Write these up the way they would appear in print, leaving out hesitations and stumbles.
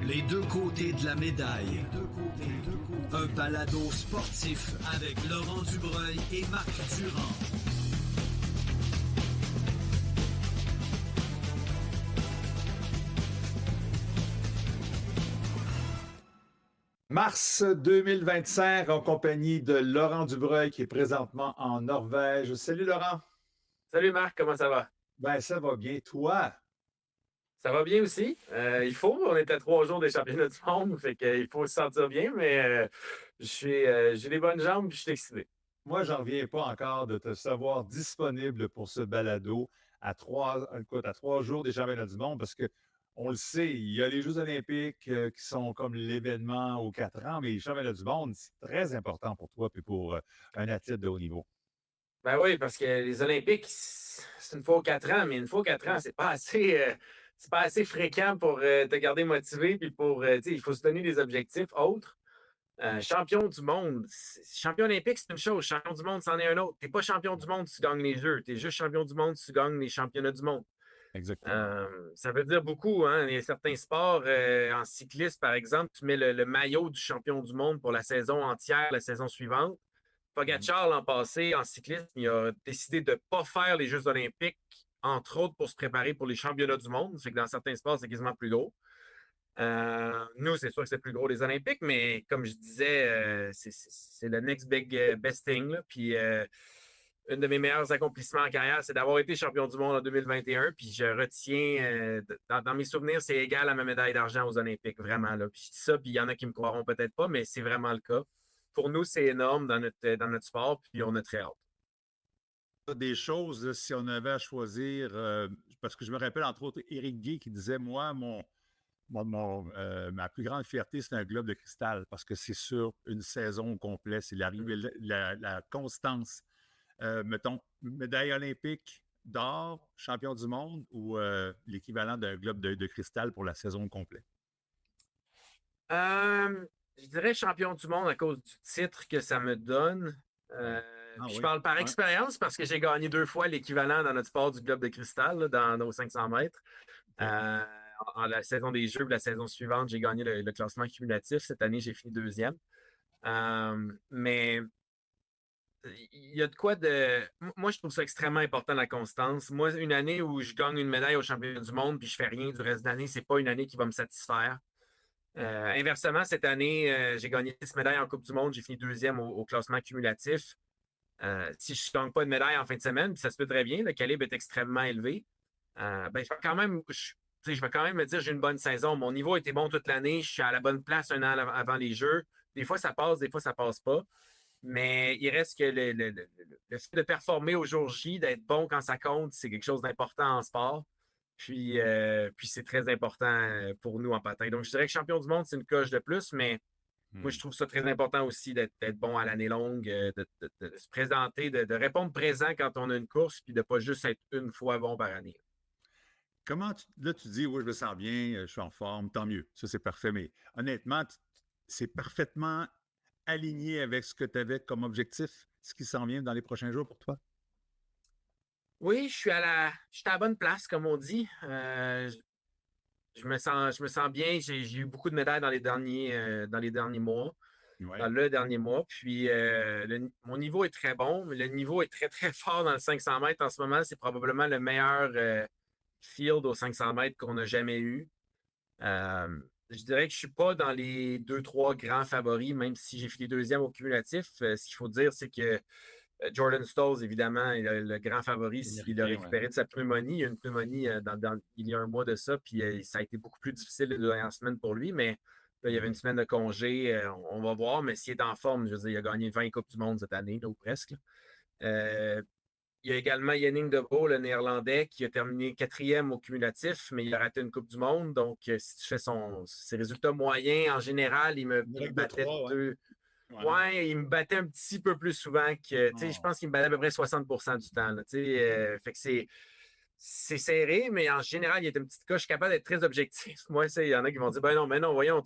Les deux côtés de la médaille. Un balado sportif avec Laurent Dubreuil et Marc Durand. Mars 2025 en compagnie de Laurent Dubreuil qui est présentement en Norvège. Salut Laurent. Salut Marc, comment ça va? Ben ça va bien. Toi? Ça va bien aussi. On est à 3 jours des championnats du monde, fait qu'il faut se sentir bien, mais j'ai les bonnes jambes et je suis excité. Moi, j'en reviens pas encore de te savoir disponible pour ce balado à trois jours des championnats du monde parce que on le sait, il y a les Jeux olympiques qui sont comme l'événement aux 4 ans, mais les championnats du monde, c'est très important pour toi et pour un athlète de haut niveau. Ben oui, parce que les Olympiques, c'est une fois aux 4 ans, mais une fois aux 4 ans, c'est pas assez fréquent pour te garder motivé, puis tu sais, il faut se donner des objectifs autres. Champion du monde, champion olympique, c'est une chose. Champion du monde, c'en est un autre. T'es pas champion du monde si tu gagnes les Jeux. T'es juste champion du monde si tu gagnes les championnats du monde. Exactement. Ça veut dire beaucoup, hein. Il y a certains sports, en cycliste, par exemple, tu mets le maillot du champion du monde pour la saison entière, la saison suivante. Pogacar, l'an passé, en cyclisme, il a décidé de ne pas faire les Jeux olympiques, entre autres pour se préparer pour les championnats du monde. Ça fait que dans certains sports, c'est quasiment plus gros. Nous, c'est sûr que c'est plus gros les Olympiques, mais comme je disais, c'est le next best thing. Là. Puis, un de mes meilleurs accomplissements en carrière, c'est d'avoir été champion du monde en 2021. Puis, je retiens, dans mes souvenirs, c'est égal à ma médaille d'argent aux Olympiques, vraiment. Là. Puis, je dis ça, puis il y en a qui me croiront peut-être pas, mais c'est vraiment le cas. Pour nous, c'est énorme dans notre sport, puis on a très hâte. Des choses, là, si on avait à choisir, parce que je me rappelle entre autres Éric Guay qui disait, moi, ma plus grande fierté, c'est un globe de cristal parce que c'est sur une saison au complet, c'est la constance. Mettons, médaille olympique d'or, champion du monde ou l'équivalent d'un globe de cristal pour la saison au complet? Je dirais champion du monde à cause du titre que ça me donne. Ah Je oui. parle par Ouais. expérience parce que j'ai gagné 2 fois l'équivalent dans notre sport du globe de cristal, là, dans nos 500 mètres. OK. Euh, en la saison des Jeux, la saison suivante, j'ai gagné le classement cumulatif. Cette année, j'ai fini deuxième. Mais il y a de quoi de. Moi, je trouve ça extrêmement important, la constance. Moi, une année où je gagne une médaille au championnat du monde puis je fais rien du reste de l'année, c'est pas une année qui va me satisfaire. Inversement, cette année, j'ai gagné 6 médailles en Coupe du Monde. J'ai fini deuxième au classement cumulatif. Si je ne gagne pas de médaille en fin de semaine, puis ça se peut très bien, le calibre est extrêmement élevé. Ben, je vais quand même me dire j'ai une bonne saison. Mon niveau était bon toute l'année. Je suis à la bonne place un an avant les Jeux. Des fois, ça passe, des fois, ça passe pas. Mais il reste que le fait de performer au jour J, d'être bon quand ça compte, c'est quelque chose d'important en sport. Puis c'est très important pour nous en patin. Donc, je dirais que champion du monde, c'est une coche de plus, mais moi, je trouve ça très important aussi d'être bon à l'année longue, de se présenter, de répondre présent quand on a une course, puis de pas juste être une fois bon par année. Là, tu dis, oui, je me sens bien, je suis en forme, tant mieux. Ça, c'est parfait. Mais honnêtement, c'est parfaitement aligné avec ce que tu avais comme objectif, ce qui s'en vient dans les prochains jours pour toi? Oui, je suis à la bonne place, comme on dit. Je me sens bien. J'ai eu beaucoup de médailles dans les derniers mois, Oui. dans le dernier mois. Puis mon niveau est très bon, mais le niveau est très, très fort dans le 500 mètres en ce moment. C'est probablement le meilleur field aux 500 mètres qu'on a jamais eu. Je dirais que je suis pas dans les deux, trois grands favoris, même si j'ai fini deuxième au cumulatif. Ce qu'il faut dire, c'est que Jordan Stolz, évidemment, est le grand favori s'il a Américain, ouais. récupéré de sa pneumonie. Il y a une pneumonie il y a un mois de ça, puis ça a été beaucoup plus difficile les 2 dernières semaines pour lui, mais là, il y avait une semaine de congé. On va voir, mais s'il est en forme, je veux dire, il a gagné 20 Coupes du Monde cette année, là, ou presque. Euh, il y a également Yannick De Bo, le Néerlandais, qui a terminé quatrième au cumulatif, mais il a raté une Coupe du Monde. Donc, si tu fais ses résultats moyens, en général, Une il me règle de battait trois, ouais. deux. Ouais. Ouais, il me battait un petit peu plus souvent que, tu sais, je Oh. pense qu'il me battait à peu près 60% du temps, là, tu sais, fait que c'est serré, mais en général, il est une petite coche capable d'être très objectif. Moi, il y en a qui vont dire, ben non, mais non, voyons,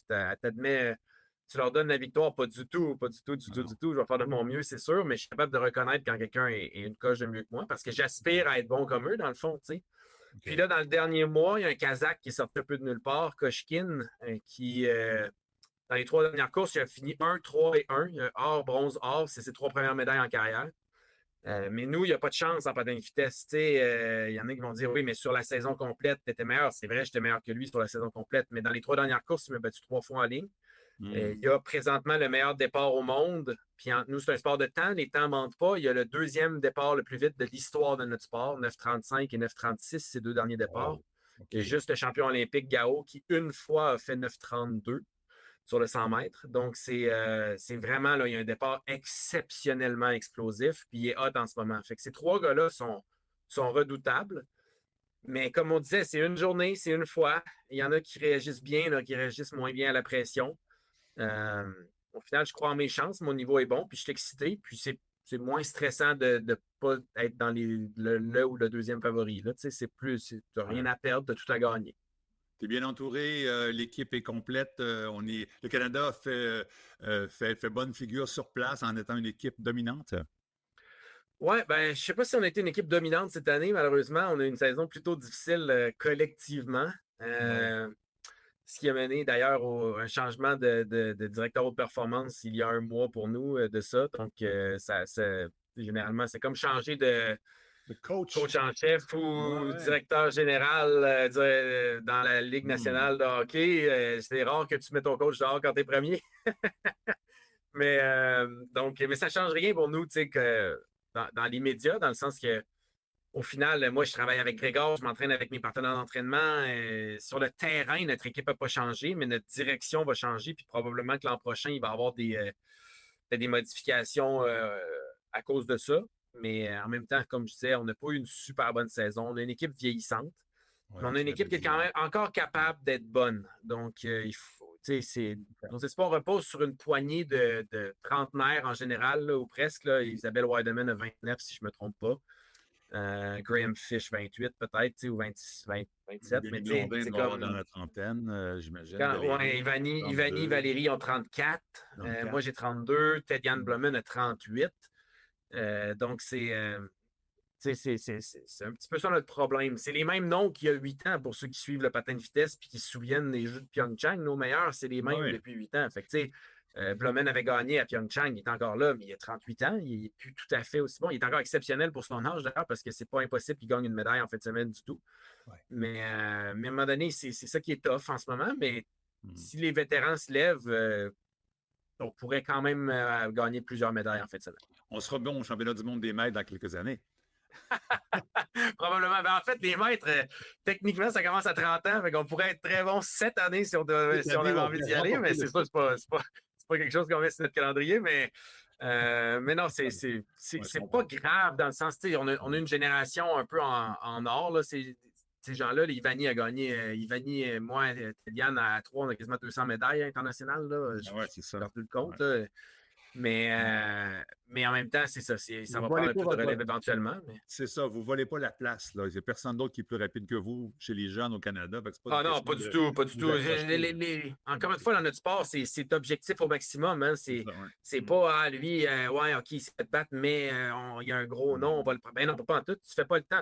t'admets, tu leur donnes la victoire, pas du tout, pas du tout, du Ah tout, non. du tout. Je vais faire de mon mieux, c'est sûr, mais je suis capable de reconnaître quand quelqu'un est une coche de mieux que moi parce que j'aspire à être bon comme eux, dans le fond, tu sais. Puis là, dans le dernier mois, il y a un Kazakh qui est sorti un peu de nulle part, Koshkin, qui, dans les 3 dernières courses, il a fini 1, 3 et 1. Il a or, bronze, or. C'est ses 3 premières médailles en carrière. Mais nous, il n'y a pas de chance en patin de vitesse. Il y en a qui vont dire oui, mais sur la saison complète, tu étais meilleur. C'est vrai, j'étais meilleur que lui sur la saison complète. Mais dans les 3 dernières courses, il m'a battu 3 fois en ligne. Il y a présentement le meilleur départ au monde. Puis entre nous, c'est un sport de temps. Les temps ne mentent pas. Il y a le 2e départ le plus vite de l'histoire de notre sport, 9,35 et 9,36, ces 2 derniers départs. Il y a juste le champion olympique Gao qui, une fois, a fait 9,32 sur le 100 mètres. Donc, c'est vraiment, là, il y a un départ exceptionnellement explosif, puis il est hot en ce moment. Fait que ces 3 gars-là sont redoutables. Mais comme on disait, c'est une journée, c'est une fois. Il y en a qui réagissent bien, là, qui réagissent moins bien à la pression. Au final, je crois en mes chances. Mon niveau est bon, puis je suis excité. Puis c'est moins stressant de ne pas être dans le ou le 2e favori. Là, c'est plus, tu n'as rien à perdre, tu as tout à gagner. Tu es bien entouré, l'équipe est complète. Le Canada fait bonne figure sur place en étant une équipe dominante. Oui, ben, je ne sais pas si on a été une équipe dominante cette année. Malheureusement, on a eu une saison plutôt difficile collectivement. Ce qui a mené d'ailleurs à un changement de directeur haute performance il y a un mois pour nous de ça. Donc, généralement, c'est comme changer de coach en chef ou directeur général dans la Ligue nationale de hockey. C'est rare que tu mets ton coach dehors quand tu es premier. mais ça ne change rien pour nous, tu sais, que dans l'immédiat, dans le sens que au final, moi, je travaille avec Grégor, je m'entraîne avec mes partenaires d'entraînement. Sur le terrain, notre équipe n'a pas changé, mais notre direction va changer. Puis probablement que l'an prochain, il va y avoir des modifications à cause de ça. Mais en même temps, comme je disais, on n'a pas eu une super bonne saison. On a une équipe vieillissante. Mais on a une équipe qui est quand même encore capable d'être bonne. Donc, il faut. Nos espoirs reposent sur une poignée de trentenaires en général, là, ou presque. Là. Isabelle Weideman a 29, si je ne me trompe pas. Graham Fish, 28 peut-être, ou 27. Mais c'est comme dans la trentaine, j'imagine. Ivani, Valérie ont 34. Moi, j'ai 32. Ted-Yann Blumen a 38. Donc, c'est un petit peu ça notre problème. C'est les mêmes noms qu'il y a 8 ans pour ceux qui suivent le patin de vitesse et qui se souviennent des Jeux de Pyeongchang. Nos meilleurs, c'est les mêmes depuis 8 ans. Fait que, tu sais, Blumen avait gagné à Pyeongchang, il est encore là, mais il a 38 ans, il n'est plus tout à fait aussi bon. Il est encore exceptionnel pour son âge d'ailleurs, parce que c'est pas impossible qu'il gagne une médaille en fin de semaine du tout. Mais à un moment donné, c'est ça qui est tough en ce moment, mais si les vétérans se lèvent, on pourrait quand même gagner plusieurs médailles en fin de semaine. On sera bon au championnat du monde des maîtres dans quelques années. Probablement. Ben, en fait, les maîtres, techniquement, ça commence à 30 ans. Fait qu'on pourrait être très bon cette année si on avait envie d'y aller, mais c'est pas quelque chose qu'on met sur notre calendrier. Mais non, c'est pas grave dans le sens, on a une génération un peu en or. Là, ces gens-là, Ivani a gagné. Ivani, moi, Tediane, à 3, on a quasiment 200 médailles internationales. C'est ça. J'ai perdu le compte. Mais en même temps, c'est ça. Ça va prendre un peu de relève éventuellement. Mais... C'est ça. Vous ne volez pas la place. Là. Il n'y a personne d'autre qui est plus rapide que vous chez les jeunes au Canada. Non, pas du tout. Pas du tout. Encore une fois, dans notre sport, c'est objectif au maximum. Hein. C'est pas, lui, OK, il s'est fait battre, mais il y a un gros nom, on va le prendre. Ben non, pas en tout. Tu fais pas le temps,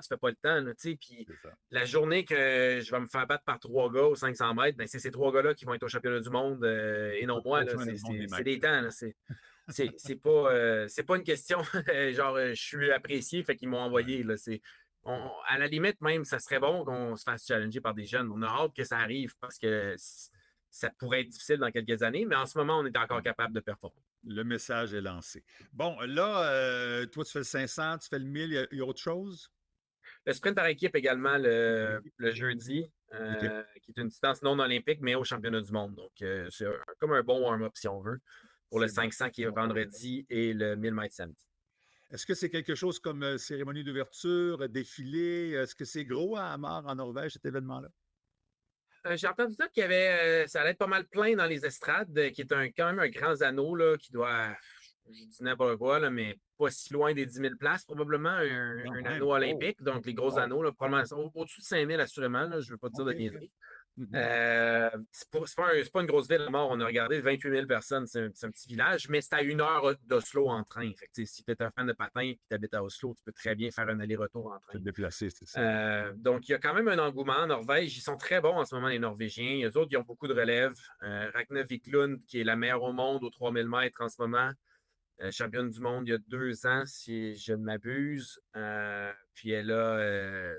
Puis la journée que je vais me faire battre par 3 gars aux 500 mètres, ben, c'est ces 3 gars-là qui vont être au championnat du monde et non moi. C'est des temps. Là. C'est pas une question genre je suis apprécié, fait qu'ils m'ont envoyé. Là, à la limite, même, ça serait bon qu'on se fasse challenger par des jeunes. On a hâte que ça arrive parce que ça pourrait être difficile dans quelques années, mais en ce moment, on est encore capable de performer. Le message est lancé. Bon, là, toi, tu fais le 500, tu fais le 1000, il y a autre chose? Le sprint par équipe également le jeudi, qui est une distance non olympique, mais au championnat du monde. Donc, c'est comme un bon warm-up, si on veut. Pour le 500 qui est vendredi et le 1000 mètres samedi. Est-ce que c'est quelque chose comme cérémonie d'ouverture, défilé? Est-ce que c'est gros à Hamar, en Norvège, cet événement-là? J'ai entendu dire qu'il y avait, ça allait être pas mal plein dans les estrades, qui est quand même un grand anneau là, qui doit, je dis n'importe quoi, là, mais pas si loin des 10 000 places, probablement, un anneau olympique. Donc, les gros anneaux, là, probablement au-dessus de 5 000 assurément, là, je ne veux pas te dire de niaiserie. C'est pas une grosse ville à mort. On a regardé 28 000 personnes. C'est un petit village, mais c'est à 1 heure d'Oslo en train. Fait que, si tu es un fan de patin et que tu habites à Oslo, tu peux très bien faire un aller-retour en train. Te déplacer, c'est ça. Donc, il y a quand même un engouement en Norvège. Ils sont très bons en ce moment, les Norvégiens. Eux autres, ils ont beaucoup de relève. Ragna Viklund, qui est la meilleure au monde aux 3000 mètres en ce moment. Championne du monde il y a 2 ans, si je ne m'abuse. Puis elle a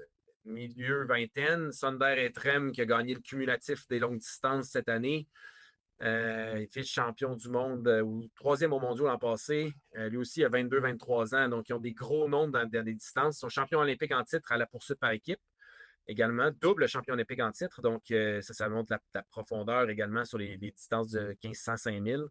milieu vingtaine. Sonder Etrem, qui a gagné le cumulatif des longues distances cette année. Il fait champion du monde ou 3e au mondial l'an passé. Lui aussi, il a 22-23 ans. Donc, ils ont des gros nombres dans des distances. Ils sont champions olympiques en titre à la poursuite par équipe. Également, double champion olympique en titre. Donc, ça montre la profondeur également sur les distances de 1500-5000.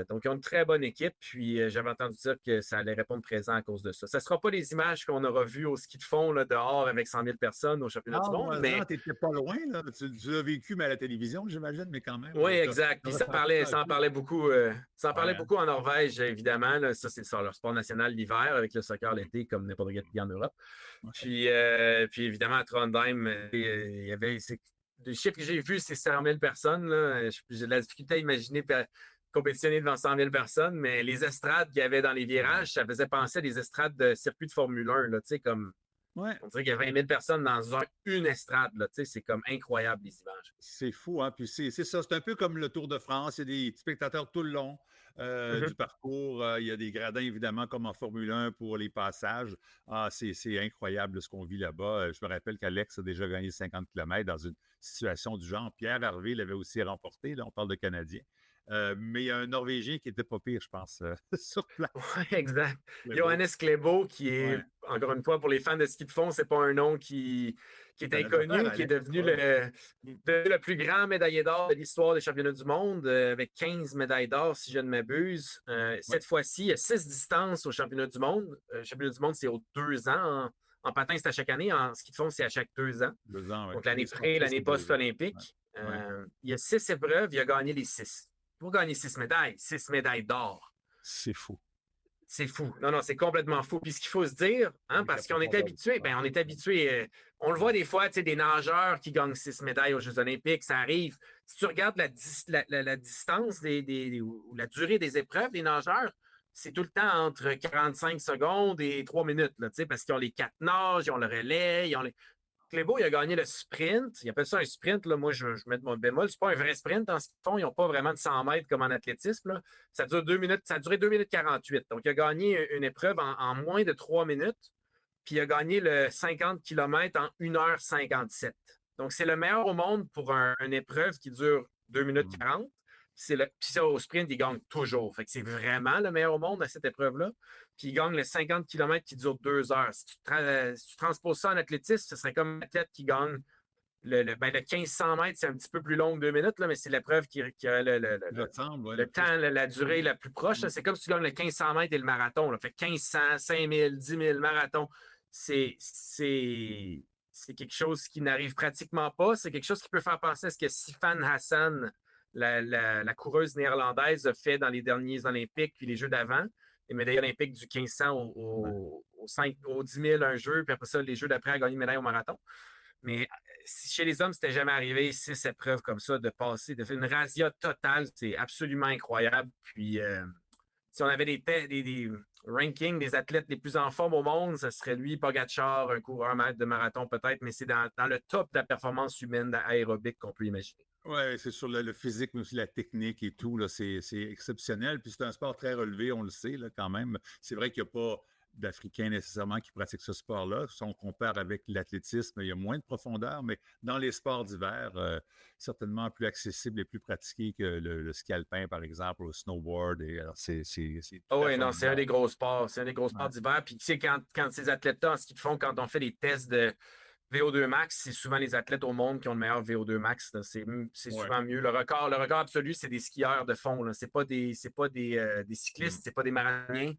Donc, ils ont une très bonne équipe. Puis, j'avais entendu dire que ça allait répondre présent à cause de ça. Ça ne sera pas les images qu'on aura vues au ski de fond là, dehors avec 100 000 personnes au championnat du monde. Mais tu n'étais pas loin. Là. Tu l'as vécu, mais à la télévision, j'imagine, mais quand même. Oui, exact. Puis ça en parlait beaucoup. Ça en parlait beaucoup en Norvège, évidemment. Là. Ça, c'est leur sport national l'hiver, avec le soccer l'été, comme n'importe quel pays en Europe. Puis évidemment, à Trondheim, il y avait. Les chiffres que j'ai vus, c'est 100 000 personnes. Là. J'ai de la difficulté à imaginer compétitionner devant 100 000 personnes, mais les estrades qu'il y avait dans les virages, ça faisait penser à des estrades de circuit de Formule 1, là, comme on dirait qu'il y a 20 000 personnes dans une estrade, là, c'est comme incroyable les images. C'est fou, hein? Puis c'est ça, c'est un peu comme le Tour de France, il y a des spectateurs tout le long du parcours, il y a des gradins évidemment comme en Formule 1 pour les passages. C'est incroyable ce qu'on vit là-bas. Je me rappelle qu'Alex a déjà gagné 50 km dans une situation du genre. Pierre Harvey l'avait aussi remporté, là, on parle de Canadiens. Mais il y a un Norvégien qui n'était pas pire, je pense, sur place. Oui, exact. Johannes Klæbo, qui est, encore une fois, pour les fans de ski de fond, c'est pas un nom qui est inconnu, qui est devenu le plus grand médaillé d'or de l'histoire des championnats du monde, avec 15 médailles d'or, si je ne m'abuse. Cette fois-ci, il y a 6 distances au championnat du monde. Le championnat du monde, c'est aux 2 ans. En patin, c'est à chaque année. En ski de fond, c'est à chaque 2 ans. 2 ans, Donc, l'année pré, l'année post-olympique. Il y a 6 épreuves, il a gagné les 6. Pour gagner 6 médailles d'or. C'est fou. C'est fou. Non, c'est complètement fou. Puis ce qu'il faut se dire, parce qu'on est habitué, on le voit des fois, des nageurs qui gagnent 6 médailles aux Jeux olympiques, ça arrive. Si tu regardes la distance ou la durée des épreuves des nageurs, c'est tout le temps entre 45 secondes et 3 minutes, là, parce qu'ils ont les 4 nages, ils ont le relais, ils ont les... Klæbo, il a gagné le sprint. Il appelle ça un sprint. Là. Moi, je mets mon bémol. Ce n'est pas un vrai sprint en ce qu'ils font. Ils n'ont pas vraiment de 100 mètres comme en athlétisme. Là. Ça dure 2 minutes. Ça a duré 2 minutes 48. Donc, il a gagné une épreuve en moins de 3 minutes. Puis, il a gagné le 50 km en 1h57. Donc, c'est le meilleur au monde pour une épreuve qui dure 2 minutes 40. Puis ça, au sprint, il gagne toujours. Fait que c'est vraiment le meilleur au monde à cette épreuve-là. Puis il gagne le 50 km qui dure 2 heures. Si tu transposes ça en athlétisme, ce serait comme un athlète qui gagne le 1500 mètres, c'est un petit peu plus long que 2 minutes, là, mais c'est l'épreuve qui a le temps, la durée la plus proche. C'est comme si tu gagnes le 1500 mètres et le marathon. Là. Fait 1500, 5000, 10 000, marathon. C'est quelque chose qui n'arrive pratiquement pas. C'est quelque chose qui peut faire penser à ce que Sifan Hassan, la coureuse néerlandaise, a fait dans les derniers Olympiques puis les Jeux d'avant. Les médailles olympiques du 1500 au 10 000, un jeu, puis après ça, les Jeux d'après, elle a gagné une médaille au marathon. Mais chez les hommes, c'était jamais arrivé 6 épreuves comme ça, de passer, de faire une razzia totale. C'est absolument incroyable. Puis, si on avait des rankings des athlètes les plus en forme au monde, ce serait lui, Pogacar, un coureur de marathon peut-être, mais c'est dans le top de la performance humaine aérobique qu'on peut imaginer. Oui, c'est sur le physique, mais aussi la technique et tout. Là, c'est exceptionnel. Puis c'est un sport très relevé, on le sait là, quand même. C'est vrai qu'il n'y a pas d'Africains nécessairement qui pratiquent ce sport-là. Si on compare avec l'athlétisme, il y a moins de profondeur, mais dans les sports d'hiver, certainement plus accessible et plus pratiqué que le ski alpin, par exemple, ou le snowboard. Oui, non, c'est un des gros sports. C'est un des gros sports d'hiver. Puis tu sais, quand ces athlètes-là, en ski de fond, quand on fait des tests de VO2 max, c'est souvent les athlètes au monde qui ont le meilleur VO2 max. C'est souvent mieux. Le record absolu, c'est des skieurs de fond. Ce n'est pas des cyclistes, c'est pas des marathoniens.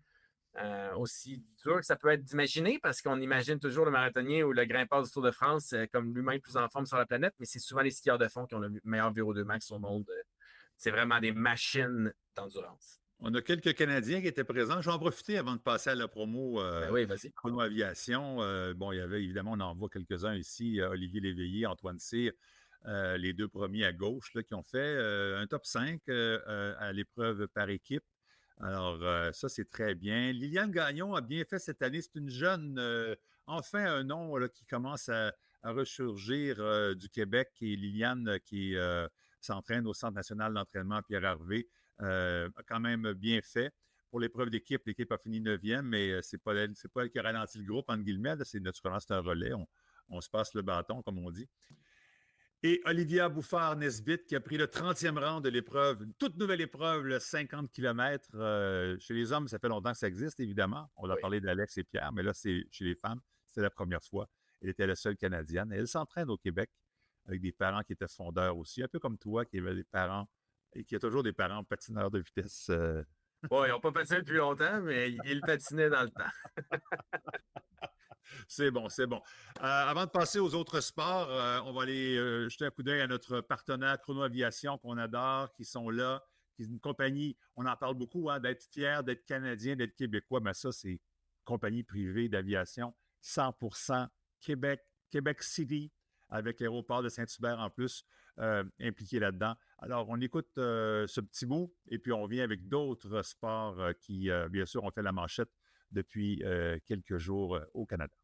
Aussi dur que ça peut être d'imaginer, parce qu'on imagine toujours le marathonien ou le grimpeur du Tour de France comme l'humain le plus en forme sur la planète, mais c'est souvent les skieurs de fond qui ont le meilleur VO2 max au monde. C'est vraiment des machines d'endurance. On a quelques Canadiens qui étaient présents. Je vais en profiter avant de passer à la promo. Oui, vas-y. Promo aviation. Il y avait évidemment, on en voit quelques-uns ici. Olivier Léveillé, Antoine Cyr, les deux premiers à gauche, là, qui ont fait un top 5 à l'épreuve par équipe. Alors, ça, c'est très bien. Liliane Gagnon a bien fait cette année. C'est une jeune, enfin un nom là, qui commence à ressurgir du Québec. Et Liliane qui s'entraîne au Centre national d'entraînement Pierre Harvey, a quand même bien fait. Pour l'épreuve d'équipe, l'équipe a fini 9e, mais c'est pas elle qui a ralenti le groupe, entre guillemets. C'est naturellement, c'est un relais. On se passe le bâton, comme on dit. Et Olivia Bouffard-Nesbitt qui a pris le 30e rang de l'épreuve, une toute nouvelle épreuve, le 50 km. Chez les hommes, ça fait longtemps que ça existe, évidemment. On a parlé d'Alex et Pierre, mais là, c'est chez les femmes. C'est la première fois. Elle était la seule Canadienne. Et elle s'entraîne au Québec avec des parents qui étaient fondeurs aussi, un peu comme toi, qui avait des parents et qui a toujours des parents patineurs de vitesse. Bon, ils n'ont pas patiné depuis longtemps, mais ils patinaient dans le temps. C'est bon, c'est bon. Avant de passer aux autres sports, on va aller jeter un coup d'œil à notre partenaire Chrono Aviation qu'on adore, qui sont là, qui est une compagnie, on en parle beaucoup, hein, d'être fier, d'être Canadien, d'être Québécois, mais ça, c'est compagnie privée d'aviation, 100% Québec, Québec City, avec l'aéroport de Saint-Hubert en plus, impliqué là-dedans. Alors, on écoute ce petit bout et puis on vient avec d'autres sports qui, bien sûr, ont fait la manchette depuis quelques jours au Canada.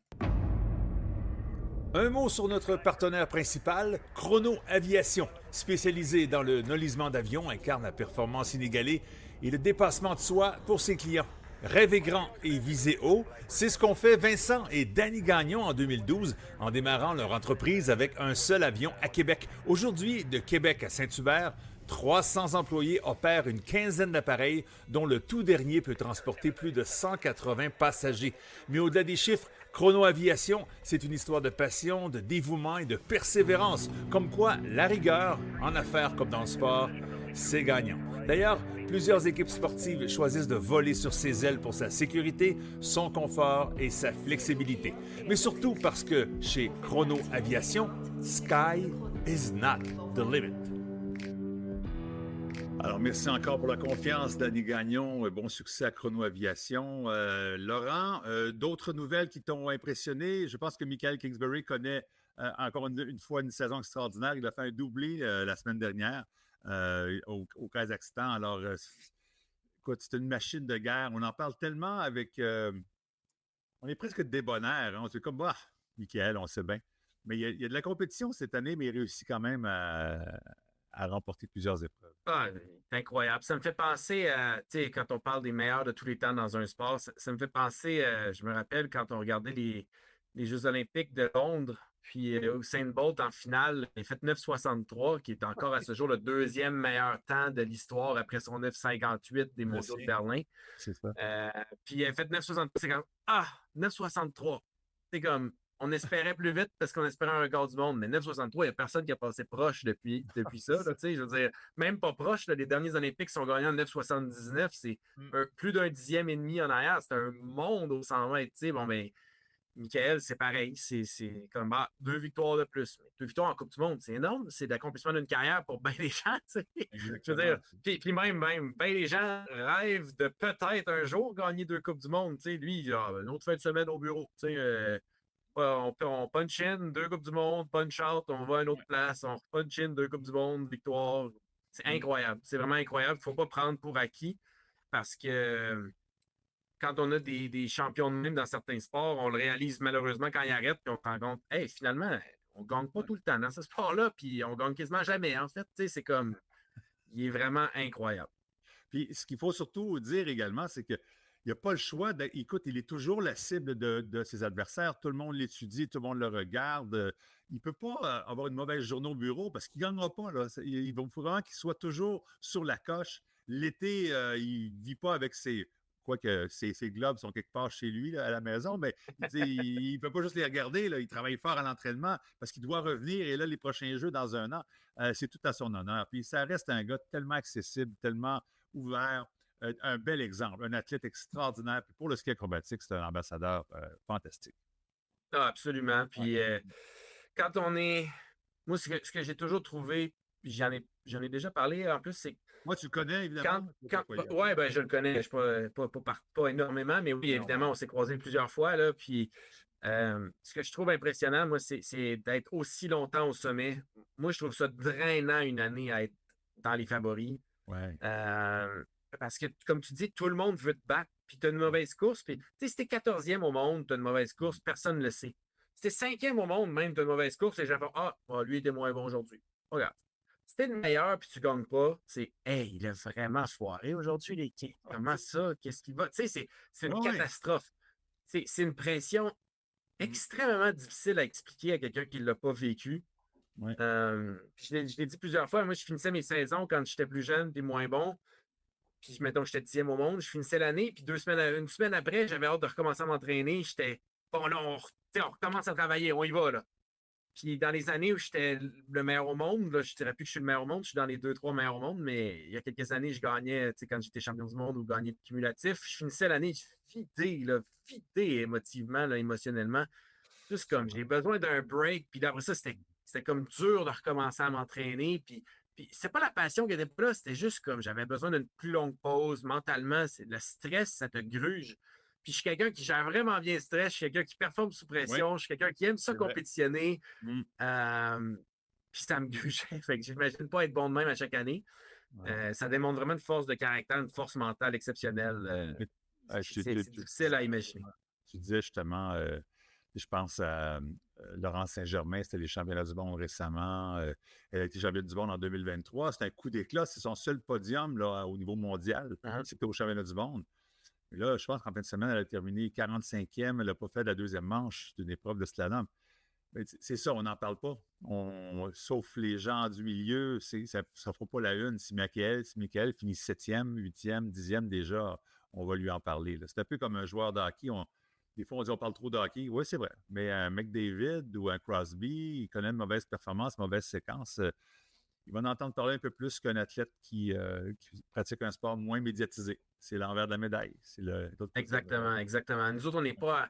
Un mot sur notre partenaire principal, Chrono Aviation, spécialisé dans le nolisement d'avions, incarne la performance inégalée et le dépassement de soi pour ses clients. Rêver grand et viser haut, c'est ce qu'ont fait Vincent et Danny Gagnon en 2012 en démarrant leur entreprise avec un seul avion à Québec. Aujourd'hui, de Québec à Saint-Hubert, 300 employés opèrent une quinzaine d'appareils dont le tout dernier peut transporter plus de 180 passagers. Mais au-delà des chiffres, Chrono Aviation, c'est une histoire de passion, de dévouement et de persévérance. Comme quoi, la rigueur, en affaires comme dans le sport, c'est gagnant. D'ailleurs, plusieurs équipes sportives choisissent de voler sur ses ailes pour sa sécurité, son confort et sa flexibilité. Mais surtout parce que chez Chrono Aviation, sky is not the limit. Alors, merci encore pour la confiance, Danny Gagnon. Bon succès à Chrono Aviation. Laurent, d'autres nouvelles qui t'ont impressionné? Je pense que Michael Kingsbury connaît encore une fois une saison extraordinaire. Il a fait un doublé la semaine dernière au Kazakhstan. Alors, écoute, c'est une machine de guerre. On en parle tellement avec... on est presque débonnaire. Hein? C'est comme, bah, Michael, on sait bien. Mais il y a de la compétition cette année, mais il réussit quand même à remporter plusieurs épreuves. Ah, c'est incroyable. Ça me fait penser à, tu sais, quand on parle des meilleurs de tous les temps dans un sport, ça me fait penser, je me rappelle quand on regardait les Jeux olympiques de Londres, puis Usain Bolt en finale, il a fait 9,63, qui est encore à ce jour le deuxième meilleur temps de l'histoire après son 9,58 des mondiaux de Berlin. C'est ça. Puis il a fait 9,63, c'est comme, 9,63. C'est comme, on espérait plus vite parce qu'on espérait un record du monde, mais 9,63, il n'y a personne qui a passé proche depuis ça. Là, je veux dire, même pas proche, là, les derniers Olympiques sont gagnés en 9,79, c'est plus d'un dixième et demi en arrière. C'est un monde au 100 mètres. Bon, ben, Michael, c'est pareil. C'est comme 2 victoires de plus. 2 victoires en Coupe du Monde, c'est énorme. C'est l'accomplissement d'une carrière pour bien des gens. Je veux dire, puis même, bien les gens rêvent de peut-être un jour gagner 2 Coupes du Monde. Lui, il a une autre fin de semaine au bureau. On punch in, 2 Coupes du Monde, punch out, on va à une autre place, on punch in, 2 Coupes du Monde, victoire. C'est incroyable. C'est vraiment incroyable. Il ne faut pas prendre pour acquis parce que quand on a des champions de même dans certains sports, on le réalise malheureusement quand ils arrêtent puis on se rend compte, hey, finalement, on ne gagne pas tout le temps dans ce sport-là, puis on gagne quasiment jamais. En fait, c'est comme, il est vraiment incroyable. Puis ce qu'il faut surtout dire également, c'est que il n'y a pas le choix. Écoute, il est toujours la cible de ses adversaires. Tout le monde l'étudie, tout le monde le regarde. Il ne peut pas avoir une mauvaise journée au bureau parce qu'il ne gagnera pas. Là. Il faut vraiment qu'il soit toujours sur la coche. L'été, il ne vit pas avec quoique ses globes sont quelque part chez lui, là, à la maison, mais il ne peut pas juste les regarder. Là. Il travaille fort à l'entraînement parce qu'il doit revenir. Et là, les prochains Jeux dans un an, c'est tout à son honneur. Puis ça reste un gars tellement accessible, tellement ouvert. Un bel exemple, un athlète extraordinaire. Puis pour le ski acrobatique, c'est un ambassadeur fantastique. Ah, absolument. Puis quand on est... Moi, ce que j'ai toujours trouvé, puis j'en ai déjà parlé en plus, c'est... Moi, tu le connais, évidemment. Oui, ben, je le connais. Je pas énormément, mais oui, évidemment, on s'est croisés plusieurs fois. Là, puis Ce que je trouve impressionnant, moi, c'est d'être aussi longtemps au sommet. Moi, je trouve ça drainant une année à être dans les favoris. Ouais. Parce que, comme tu dis, tout le monde veut te battre, puis tu as une mauvaise course. Puis, tu sais, si t'es 14e au monde, tu as une mauvaise course, personne ne le sait. Si t'es 5e au monde, même, tu as une mauvaise course, les gens font lui était moins bon aujourd'hui. Regarde. Si t'es le meilleur puis tu gagnes pas, c'est hey, il a vraiment foiré aujourd'hui, les kids. Comment ça? Qu'est-ce qu'il va? Tu sais, c'est une catastrophe. C'est une pression extrêmement difficile à expliquer à quelqu'un qui ne l'a pas vécu. Ouais. Je l'ai dit plusieurs fois, moi, je finissais mes saisons quand j'étais plus jeune et moins bon. Puis, mettons, j'étais 10e au monde, je finissais l'année, puis une semaine après, j'avais hâte de recommencer à m'entraîner. J'étais, bon, là, on recommence à travailler, on y va, là. Puis, dans les années où j'étais le meilleur au monde, là, je ne dirais plus que je suis le meilleur au monde, je suis dans les 2-3 meilleurs au monde, mais il y a quelques années, je gagnais, quand j'étais champion du monde ou gagnais le cumulatif, je finissais l'année vidé émotivement, là, émotionnellement. Juste comme, j'ai besoin d'un break, puis après ça, c'était comme dur de recommencer à m'entraîner, puis c'est pas la passion qui était pas là, c'était juste comme j'avais besoin d'une plus longue pause mentalement. Le stress, ça te gruge. Puis je suis quelqu'un qui gère vraiment bien le stress, je suis quelqu'un qui performe sous pression, je suis quelqu'un qui aime ça compétitionner. Puis ça me grugeait. Fait que j'imagine pas être bon de même à chaque année. Ça démontre vraiment une force de caractère, une force mentale exceptionnelle. C'est difficile à imaginer. Tu disais justement, je pense à Laurence Saint-Germain, c'était les championnats du monde récemment. Elle a été championne du monde en 2023. C'était un coup d'éclat. C'est son seul podium là, au niveau mondial. C'était au championnat du monde. Et là, je pense qu'en fin de semaine, elle a terminé 45e. Elle n'a pas fait la deuxième manche d'une épreuve de slalom. Mais c'est ça, on n'en parle pas. Sauf les gens du milieu, ça ne fera pas la une. Si Michael finit 7e, 8e, 10e déjà, on va lui en parler. C'est un peu comme un joueur de hockey. Des fois, on dit on parle trop de hockey. Oui, c'est vrai. Mais un McDavid ou un Crosby, il connaît une mauvaise performance, une mauvaise séquence. Il va en entendre parler un peu plus qu'un athlète qui pratique un sport moins médiatisé. C'est l'envers de la médaille. Exactement. Nous autres, on n'est pas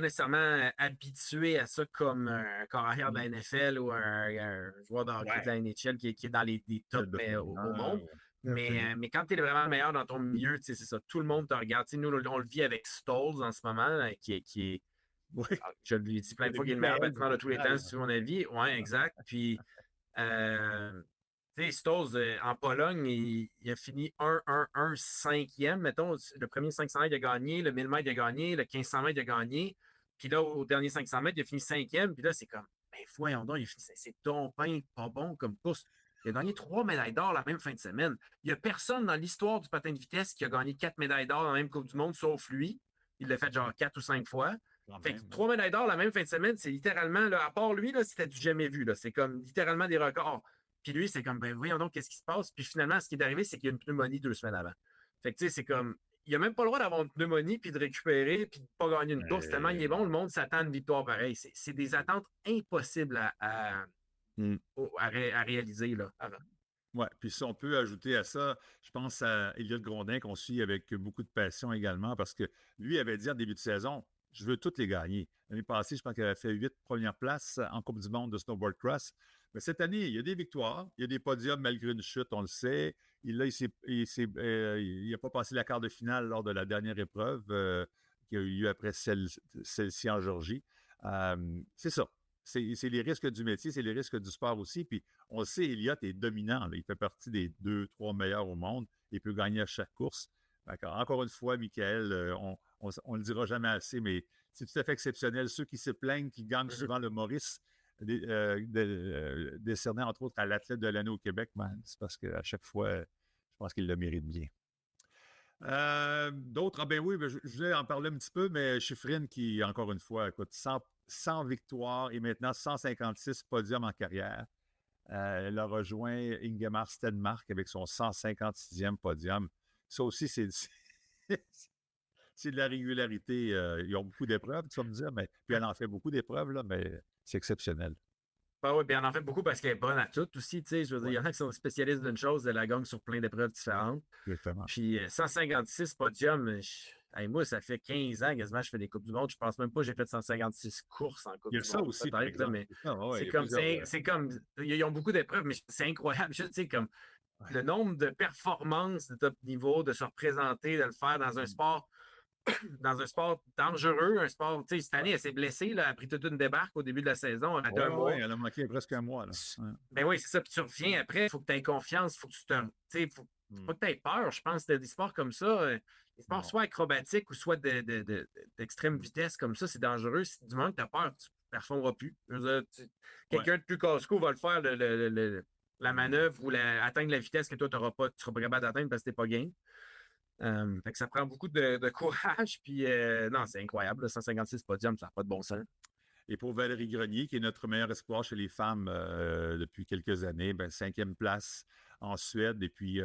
nécessairement habitués à ça comme un corps arrière de la NFL ou un joueur de hockey de la NHL qui est dans les tops au monde. Mais quand tu es vraiment le meilleur dans ton milieu, c'est ça, tout le monde te regarde. Nous, on le vit avec Stolz en ce moment, qui est je lui ai dit plein de fois qu'il est le meilleur bâtiment de tous les temps, c'est mon avis. Oui, exact. Puis, Stolz, en Pologne, il a fini 5e. Mettons, le premier 500 mètres, il a gagné. Le 1000 mètres, il a gagné. Le 1500 mètres, il a gagné. Puis là, au dernier 500 mètres, il a fini 5e. Puis là, c'est comme, voyons donc, c'est donc pas bon comme course. Il a gagné 3 médailles d'or la même fin de semaine. Il n'y a personne dans l'histoire du patin de vitesse qui a gagné 4 médailles d'or dans la même Coupe du Monde, sauf lui. Il l'a fait genre 4 ou 5 fois. Fait que 3 médailles d'or la même fin de semaine, c'est littéralement, là, à part lui, là, c'était du jamais vu. Là. C'est comme littéralement des records. Puis lui, c'est comme, voyons donc, qu'est-ce qui se passe? Puis finalement, ce qui est arrivé, c'est qu'il y a une pneumonie 2 semaines avant. Fait que, tu sais, c'est comme, il n'a même pas le droit d'avoir une pneumonie, puis de récupérer, puis de ne pas gagner une course. Tellement il est bon, le monde s'attend à une victoire pareille. C'est des attentes impossibles à réaliser, là, avant. Oui, puis si on peut ajouter à ça, je pense à Elliott Grondin qu'on suit avec beaucoup de passion également, parce que lui avait dit en début de saison, je veux toutes les gagner. L'année passée, je pense qu'il avait fait 8 premières places en Coupe du monde de snowboard cross. Mais cette année, il y a des victoires, il y a des podiums malgré une chute, on le sait. Il n'a pas passé la quart de finale lors de la dernière épreuve qui a eu lieu après celle-ci en Géorgie. C'est ça. C'est les risques du métier, c'est les risques du sport aussi. Puis on le sait, Elliott est dominant. Là. Il fait partie des 2-3 meilleurs au monde. Il peut gagner à chaque course. Encore une fois, Michael, on ne le dira jamais assez, mais c'est tout à fait exceptionnel. Ceux qui se plaignent, qui gagnent souvent le Maurice, décerné entre autres à l'athlète de l'année au Québec, c'est parce qu'à chaque fois, je pense qu'il le mérite bien. D'autres, je voulais en parler un petit peu, mais Shiffrin qui, encore une fois, écoute, 100 victoires et maintenant 156 podiums en carrière. Elle a rejoint Ingemar Stenmark avec son 156e podium. Ça aussi, c'est de la régularité. Ils ont beaucoup d'épreuves, tu vas me dire, mais puis elle en fait beaucoup d'épreuves, là, mais c'est exceptionnel. Oui, bien, elle en fait beaucoup parce qu'elle est bonne à toutes aussi. Je veux dire, il y en a qui sont spécialistes d'une chose, elle la gagne sur plein d'épreuves différentes. Exactement. Puis 156 podiums, moi, ça fait 15 ans quasiment que je fais des Coupes du monde. Je pense même pas que j'ai fait 156 courses en Coupe du monde. Il y a ça aussi, par exemple. C'est comme, ils ont beaucoup d'épreuves, mais c'est incroyable. Tu sais, comme le nombre de performances de top niveau, de se représenter, de le faire dans un sport dans un sport dangereux, un sport, tu sais, cette année, elle s'est blessée, là, elle a pris toute une débarque au début de la saison, elle a un mois. Elle a manqué presque un mois. Là. Ouais. Ben oui, c'est ça. Puis tu reviens après, il faut que tu aies confiance, il faut que tu te. Tu sais, faut pas que tu aies peur, je pense. Des sports comme ça, des sports soit acrobatiques ou soit d'extrême vitesse comme ça, c'est dangereux. Si du moment que tu as peur, tu ne performeras plus. Quelqu'un de plus casse-cou va le faire, la manœuvre ou atteindre la vitesse que toi, tu ne seras pas capable d'atteindre parce que tu n'es pas game. Fait que ça prend beaucoup de courage. Puis non, c'est incroyable. Là, 156 podiums, ça n'a pas de bon sens. Et pour Valérie Grenier, qui est notre meilleur espoir chez les femmes depuis quelques années, 5e place en Suède. Et puis,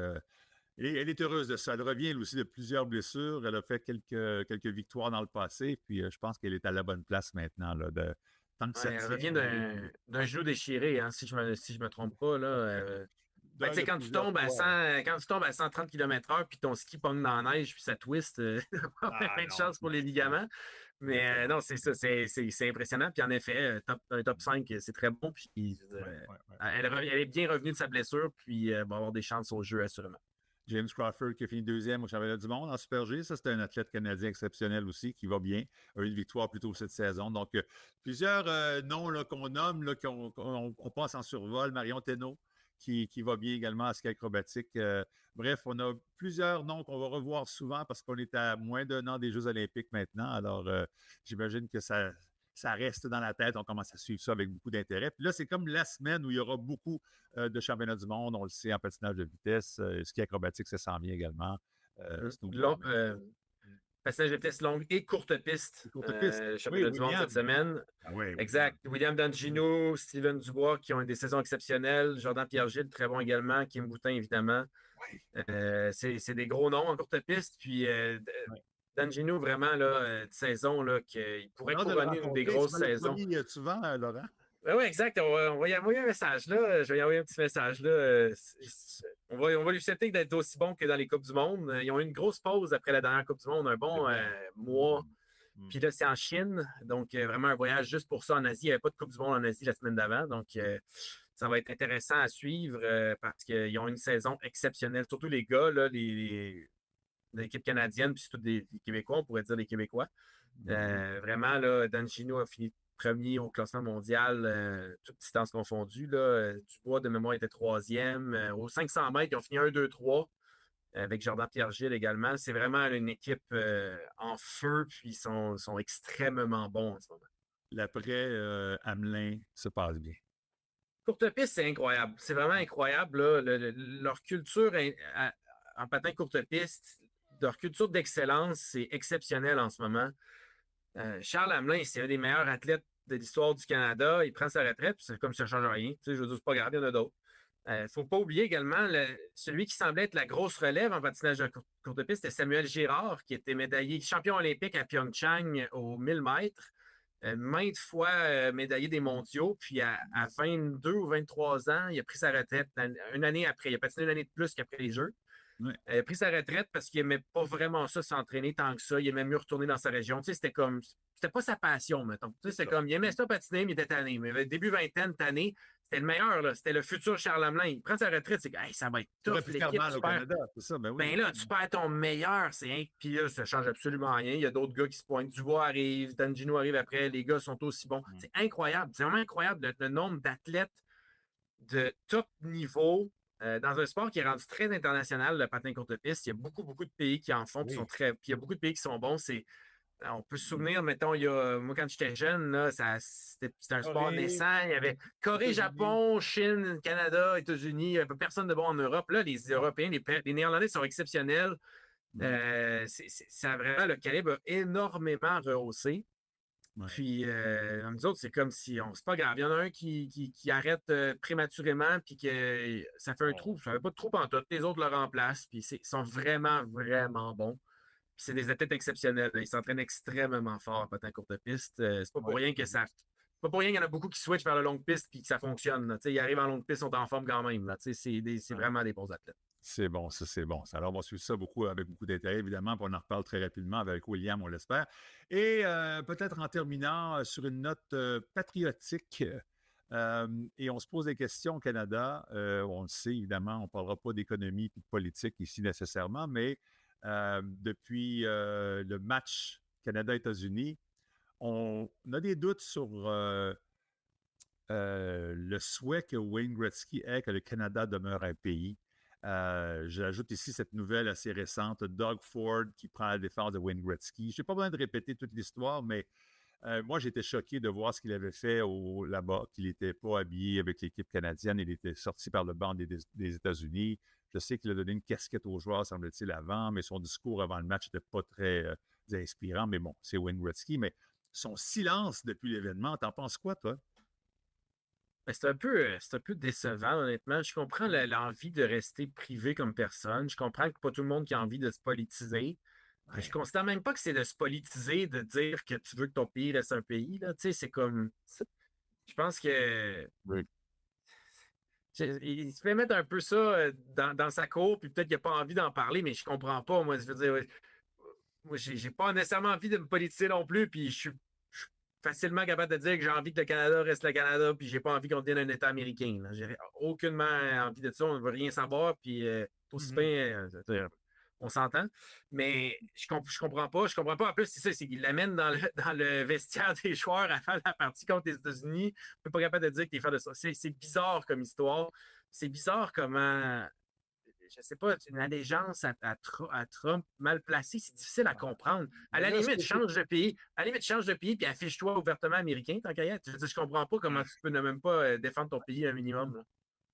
elle est heureuse de ça. Elle revient elle aussi de plusieurs blessures. Elle a fait quelques victoires dans le passé. Puis, je pense qu'elle est à la bonne place maintenant. Là, tant que Elle revient d'un genou déchiré, hein, si je me trompe pas. Là, quand tu tombes à 130 km/h, puis ton ski pogne dans la neige, puis ça twist, plein de chance pour les ligaments. Mais non, c'est ça, c'est impressionnant. Puis en effet, un top 5, c'est très bon. Puis elle est bien revenue de sa blessure, puis va avoir des chances au jeu, assurément. James Crawford qui a fini 2e au championnat du monde en Super G. Ça, c'est un athlète canadien exceptionnel aussi qui va bien. A eu une victoire plus tôt cette saison. Donc, plusieurs noms là, qu'on nomme, là, on passe en survol. Marion Thénault qui va bien également à ski acrobatique. Bref, on a plusieurs noms qu'on va revoir souvent parce qu'on est à moins d'un an des Jeux olympiques maintenant. Alors, j'imagine que ça reste dans la tête. On commence à suivre ça avec beaucoup d'intérêt. Puis là, c'est comme la semaine où il y aura beaucoup de championnats du monde. On le sait, en patinage de vitesse. Ski acrobatique, ça s'en vient également. Patinage de vitesse longue et courte piste. Championnat du monde cette semaine. Oui, exact. William D'Angino, Steven Dubois qui ont eu des saisons exceptionnelles. Jordan Pierre-Gilles, très bon également. Kim Boutin, évidemment. C'est des gros noms en courte piste. Puis D'Angino, vraiment, là, de saison, là, qu'il pourrait couronner une des grosses saisons. Souvent, Laurent. Oui, exact. On va y envoyer un message, là. Je vais y envoyer un petit message, là. On va lui souhaiter d'être aussi bon que dans les Coupes du Monde. Ils ont eu une grosse pause après la dernière Coupe du Monde, un bon mois. Puis là, c'est en Chine. Donc, vraiment un voyage juste pour ça en Asie. Il n'y avait pas de Coupe du Monde en Asie la semaine d'avant. Donc, ça va être intéressant à suivre parce qu'ils ont une saison exceptionnelle. Surtout les gars, là, l'équipe canadienne, puis surtout des Québécois, on pourrait dire des Québécois. Vraiment, là, D'Angino a fini premier au classement mondial, toutes distances confondues. Dubois, de mémoire, était 3e. Aux 500 mètres, ils ont fini 1, 2, 3 avec Jordan Pierre-Gilles également. C'est vraiment une équipe en feu, puis ils sont extrêmement bons en ce moment. L'après Hamelin se passe bien. Courte piste, c'est incroyable. C'est vraiment incroyable. Là. Leur culture en patin courte piste, leur culture d'excellence, c'est exceptionnel en ce moment. Charles Hamelin, c'est un des meilleurs athlètes de l'histoire du Canada. Il prend sa retraite, puis c'est comme si ça ne change rien. Tu sais, je veux dire, c'est pas grave, il y en a d'autres. Il ne faut pas oublier également celui qui semblait être la grosse relève en patinage de courte piste, c'était Samuel Girard, qui était médaillé champion olympique à Pyeongchang aux 1000 mètres, maintes fois médaillé des mondiaux. Puis à 22 ou 23 ans, il a pris sa retraite une année après. Il a patiné une année de plus qu'après les Jeux. Oui. Il a pris sa retraite parce qu'il n'aimait pas vraiment ça, s'entraîner tant que ça. Il aimait mieux retourner dans sa région. Tu sais, c'était pas sa passion, mettons. Tu sais, c'est comme, il aimait ça patiner, mais il était tanné. Mais début vingtaine, tanné, c'était le meilleur, là. C'était le futur Charles Hamelin. Il prend sa retraite, c'est que, hey, ça va être tough. L'équipe, au Canada, c'est ça, ben oui. Ben là, tu perds ton meilleur. Puis là, ça change absolument rien. Il y a d'autres gars qui se pointent. Dubois arrive, D'Angino arrive après. Les gars sont aussi bons. C'est incroyable. C'est vraiment incroyable le nombre d'athlètes de top niveau. Dans un sport qui est rendu très international, le patin courte piste, il y a beaucoup, beaucoup de pays qui en font, puis il y a beaucoup de pays qui sont bons. On peut se souvenir, mettons, moi, quand j'étais jeune, là, c'était un sport naissant. Il y avait Corée, Japon, Chine, Canada, États-Unis. Il n'y avait personne de bon en Europe. Là, les Européens, les Néerlandais sont exceptionnels. Ça vraiment, le calibre a énormément rehaussé. Ouais. Puis, nous autres, c'est comme si, c'est pas grave. Il y en a un qui arrête prématurément, puis que ça fait un trou. Ça fait pas de trou pantoute. Les autres le remplacent, puis ils sont vraiment, vraiment bons. Puis c'est des athlètes exceptionnels. Ils s'entraînent extrêmement fort en patin courte piste. C'est pas pour rien que ça. C'est pas pour rien qu'il y en a beaucoup qui switchent vers la longue piste puis que ça fonctionne. Ils arrivent en longue piste, ils sont en forme quand même. C'est vraiment des bons athlètes. C'est bon, ça, c'est bon. Alors, on va suivre ça avec beaucoup d'intérêt, évidemment, puis on en reparle très rapidement avec William, on l'espère. Et peut-être en terminant sur une note patriotique, et on se pose des questions au Canada. On le sait, évidemment, on ne parlera pas d'économie et de politique ici nécessairement, mais depuis le match Canada-États-Unis. On a des doutes sur le souhait que Wayne Gretzky ait que le Canada demeure un pays. J'ajoute ici cette nouvelle assez récente, Doug Ford qui prend la défense de Wayne Gretzky. Je n'ai pas besoin de répéter toute l'histoire, mais moi, j'étais choqué de voir ce qu'il avait fait là-bas, qu'il n'était pas habillé avec l'équipe canadienne. Il était sorti par le banc des États-Unis. Je sais qu'il a donné une casquette aux joueurs, semble-t-il, avant, mais son discours avant le match n'était pas très inspirant. Mais bon, c'est Wayne Gretzky. Mais son silence depuis l'événement, t'en penses quoi, toi? Ben, c'est un peu décevant, honnêtement. Je comprends l'envie de rester privé comme personne. Je comprends que pas tout le monde qui a envie de se politiser. Mais je ne considère même pas que c'est de se politiser, de dire que tu veux que ton pays reste un pays. Là. Tu sais, c'est comme. Je pense que. Oui. Il se fait mettre un peu ça dans sa cour, puis peut-être qu'il n'a pas envie d'en parler, mais je comprends pas. Moi, je veux dire, moi, j'ai pas nécessairement envie de me politiser non plus, puis je suis facilement capable de dire que j'ai envie que le Canada reste le Canada, puis j'ai pas envie qu'on devienne un État américain. Là. J'ai aucunement envie de ça, on ne veut rien savoir, puis aussi bien, on s'entend. Mais je comprends pas. Je comprends pas. En plus, c'est ça, c'est qu'il l'amène dans le vestiaire des joueurs à faire la partie contre les États-Unis. On n'est pas capable de dire qu'il est faire de ça. C'est bizarre comme histoire. C'est bizarre comment. Je sais pas, une allégeance à Trump mal placée, c'est difficile à comprendre. À la limite, change de pays. À la limite, change de pays puis affiche-toi ouvertement américain, tant qu'à y être. Je comprends pas comment tu peux ne même pas défendre ton pays un minimum. Là.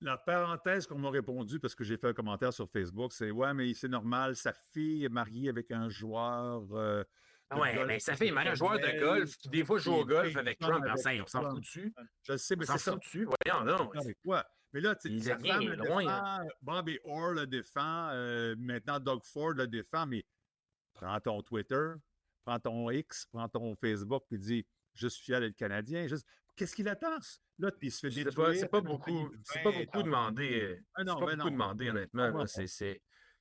La parenthèse qu'on m'a répondu, parce que j'ai fait un commentaire sur Facebook, c'est « Ouais, mais c'est normal, sa fille est mariée avec un joueur ouais, mais sa fille est mariée un joueur de golf qui, des fois, joue au golf avec Trump. On s'en fout dessus. Je le sais, mais c'est ça. Dessus. Voyons donc. Mais là, sa femme le défend, Bobby Orr le défend, maintenant Doug Ford le défend, mais prends ton Twitter, prends ton X, prends ton Facebook, puis dis « Je suis fier d'être Canadien. » Qu'est-ce qu'il attend? Là, il se fait détruire. C'est pas beaucoup demandé. C'est pas beaucoup demandé, honnêtement.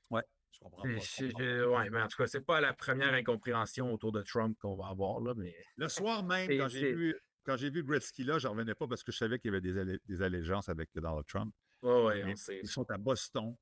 Ouais, je comprends pas. Ouais, mais en tout cas, c'est pas la première incompréhension autour de Trump qu'on va avoir. Là, mais... Le soir même, quand j'ai vu Gretzky là, je n'en revenais pas parce que je savais qu'il y avait des allégeances avec Donald Trump. Ouais, ils sont à Boston.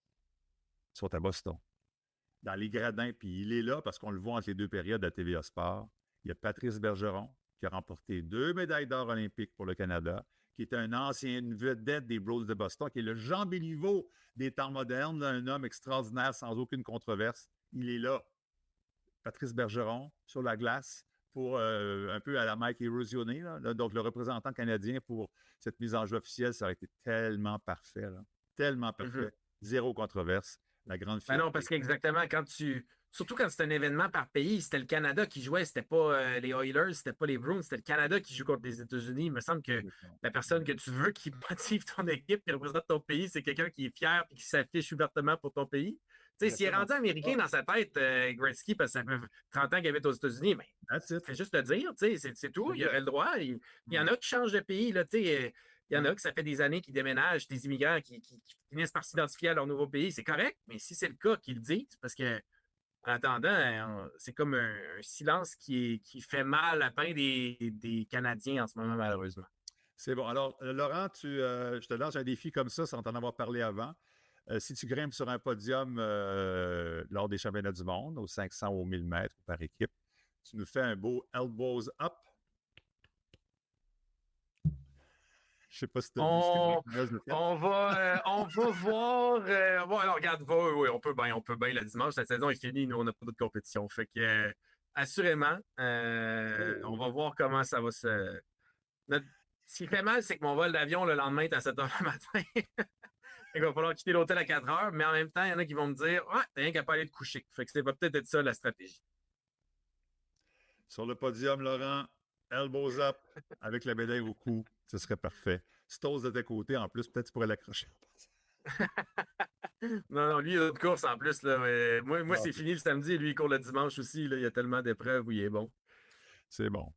Dans les gradins, puis il est là parce qu'on le voit entre les deux périodes à TVA Sport. Il y a Patrice Bergeron, qui a remporté 2 médailles d'or olympiques pour le Canada, qui est une vedette des Bruins de Boston, qui est le Jean Béliveau des temps modernes, là, un homme extraordinaire sans aucune controverse. Il est là. Patrice Bergeron, sur la glace, pour un peu à la Mike Erosionné, donc le représentant canadien pour cette mise en jeu officielle, ça aurait été tellement parfait. Là. Tellement parfait. Zéro controverse. La grande fierté. Non, parce qu'exactement, surtout quand c'est un événement par pays, c'était le Canada qui jouait, c'était pas les Oilers, c'était pas les Bruins, c'était le Canada qui joue contre les États-Unis. Il me semble que la personne que tu veux qui motive ton équipe, qui représente ton pays, c'est quelqu'un qui est fier et qui s'affiche ouvertement pour ton pays. Tu sais, s'il est rendu américain dans sa tête, Gretzky, parce que ça fait 30 ans qu'il habite aux États-unis, mais c'est juste le dire, tu sais, c'est tout, il aurait le droit. Il y en a qui changent de pays, là, tu sais. Il y en a que ça fait des années qu'ils déménagent, des immigrants qui finissent par s'identifier à leur nouveau pays. C'est correct, mais si c'est le cas, qu'ils le disent, parce que en attendant, c'est comme un silence qui fait mal à plein des Canadiens en ce moment, malheureusement. C'est bon. Alors, Laurent, je te lance un défi comme ça sans t'en avoir parlé avant. Si tu grimpes sur un podium lors des championnats du monde, aux 500 ou aux 1000 mètres par équipe, tu nous fais un beau elbows up. Je sais pas si tu as vu on va voir. Bon, alors, regarde, oui, on peut bien. Le dimanche, la saison est finie. Nous, on n'a pas d'autres compétition. Fait que, assurément, on va voir comment ça va se. Ce qui fait mal, c'est que mon vol d'avion le lendemain est à 7 h le matin. Il va falloir quitter l'hôtel à 4 h, mais en même temps, il y en a qui vont me dire « Ouais, t'as rien qu'à pas aller te coucher. » Fait que ça va peut-être être ça la stratégie. Sur le podium, Laurent, elbows up avec la médaille au cou. Ce serait parfait. Si t'oses de tes côtés, en plus, peut-être tu pourrais l'accrocher. Non, lui, il a d'autres courses en plus. Là, mais moi c'est fini le samedi. Lui, il court le dimanche aussi. Là, il y a tellement d'épreuves où il est bon. C'est bon.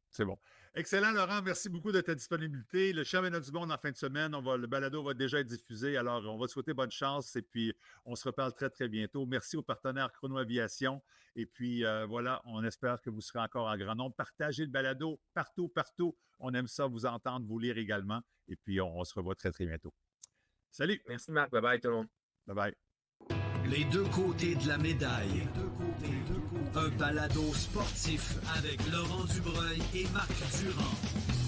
Excellent, Laurent. Merci beaucoup de ta disponibilité. Le championnat du monde en fin de semaine, le balado va déjà être diffusé. Alors, on va te souhaiter bonne chance et puis on se reparle très, très bientôt. Merci aux partenaires Chrono Aviation. Et puis, voilà, on espère que vous serez encore en grand nombre. Partagez le balado partout. On aime ça, vous entendre, vous lire également. Et puis, on se revoit très, très bientôt. Salut! Merci, Marc. Bye-bye, tout le monde. Bye-bye. Les deux côtés de la médaille. Un balado sportif avec Laurent Dubreuil et Marc Durand.